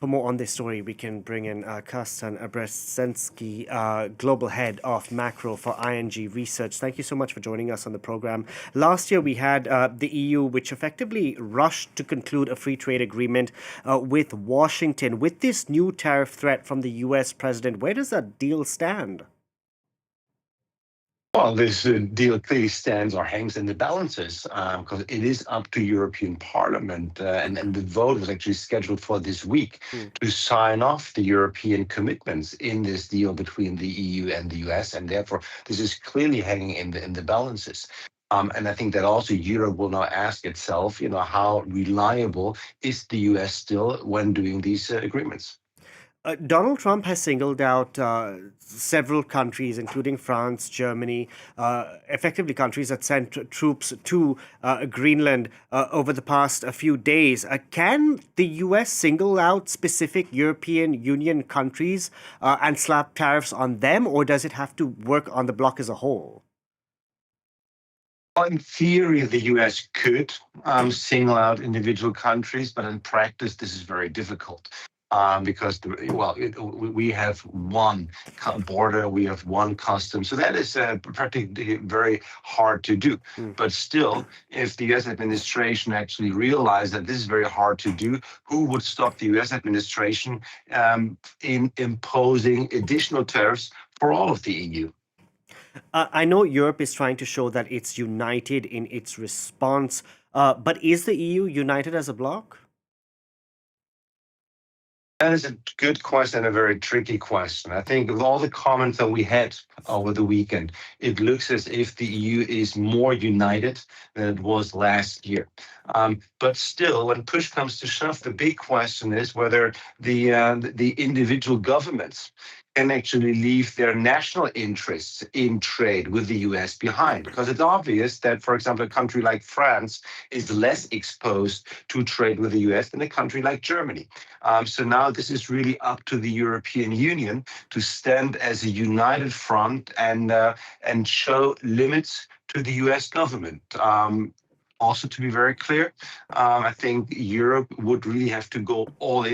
For more on this story, we can bring in Carsten Brzeski, Global Head of Macro for ING Research. Thank you so much for joining us on the program. Last year, we had the EU, which effectively rushed to conclude a free trade agreement with Washington. With this new tariff threat from the US president, where does that deal stand? Well, this deal clearly stands or hangs in the balances because it is up to European Parliament, and the vote was actually scheduled for this week Hmm. to sign off the European commitments in this deal between the EU and the US, and therefore this is clearly hanging in the balances. And I think that also Europe will now ask itself, how reliable is the US still when doing these agreements? Donald Trump has singled out several countries, including France, Germany, effectively countries that sent troops to Greenland over the past few days. Can the US single out specific European Union countries and slap tariffs on them, or does it have to work on the bloc as a whole? Well, in theory, the US could single out individual countries, but in practice, this is very difficult. Because we have one border, we have one custom, so that is practically very hard to do. Hmm. But still, if the U.S. administration actually realized that this is very hard to do, who would stop the U.S. administration in imposing additional tariffs for all of the EU? I know Europe is trying to show that it's united in its response, but is the EU united as a bloc? That is a good question and a very tricky question. I think with all the comments that we had over the weekend, it looks as if the EU is more united than it was last year. But still, when push comes to shove, the big question is whether the individual governments can actually leave their national interests in trade with the US behind. Because it's obvious that, for example, a country like France is less exposed to trade with the US than a country like Germany. So now this is really up to the European Union to stand as a united front and show limits to the US government. Also, to be very clear, I think Europe would really have to go all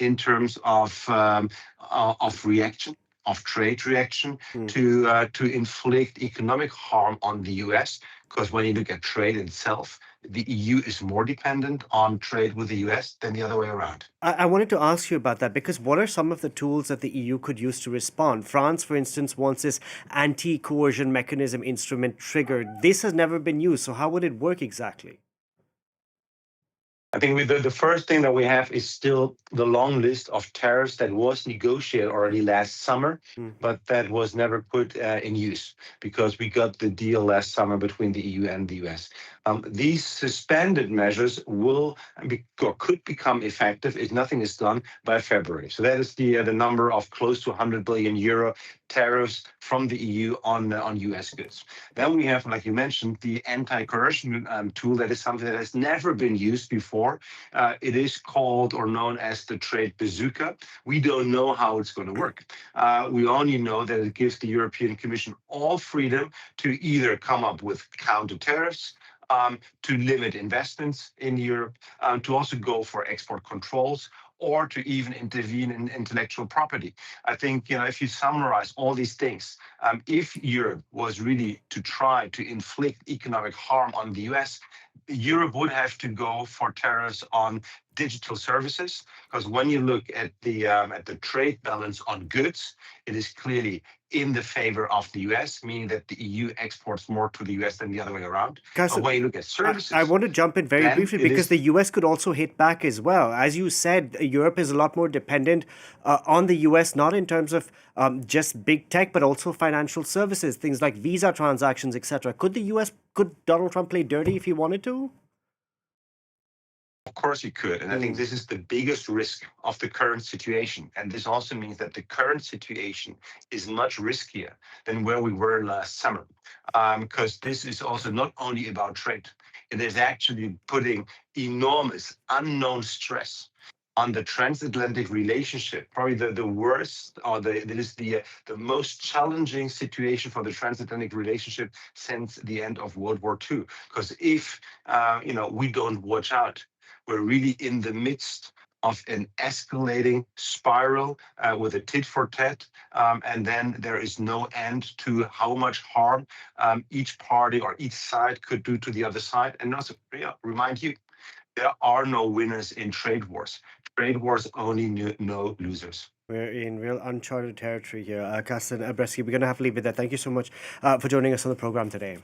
in terms of reaction, of trade reaction Hmm. to inflict economic harm on the US. Because when you look at trade itself, the EU is more dependent on trade with the US than the other way around. I wanted to ask you about that because what are some of the tools that the EU could use to respond? France, for instance, wants this anti coercion mechanism instrument triggered. This has never been used, so how would it work exactly? I think the first thing that we have is still the long list of tariffs that was negotiated already last summer, Hmm. but that was never put in use because we got the deal last summer between the EU and the US. These suspended measures will or could become effective if nothing is done by February. So that is the number of close to 100 billion euro tariffs from the EU on US goods. Then we have, like you mentioned, the anti-coercion tool. That is something that has never been used before. It is called or known as the trade bazooka. We don't know how it's going to work. We only know that it gives the European Commission all freedom to either come up with counter tariffs, to limit investments in Europe, to also go for export controls, or to even intervene in intellectual property. I think, if you summarize all these things, if Europe was really to try to inflict economic harm on the US, Europe would have to go for tariffs on digital services, because when you look at the trade balance on goods, it is clearly in the favor of the US, meaning that the EU exports more to the US than the other way around. Guys, But when you look at I services, want to jump in very then briefly it because is. the US could also hit back as well. As you said, Europe is a lot more dependent on the US, not in terms of just big tech, but also financial services, things like visa transactions, etc. Could Donald Trump play dirty if he wanted to? Of course, you could. And I think Hmm. this is the biggest risk of the current situation. And this also means that the current situation is much riskier than where we were last summer. Because this is also not only about trade, it is actually putting enormous unknown stress on the transatlantic relationship, probably the worst or the most challenging situation for the transatlantic relationship since the end of World War II. Because if we don't watch out, we're really in the midst of an escalating spiral with a tit for tat, and then there is no end to how much harm each party or each side could do to the other side. And also, remind you, there are no winners in trade wars. Trade wars only know losers. We're in real uncharted territory here. Carsten Brzeski, we're going to have to leave it there. Thank you so much for joining us on the program today.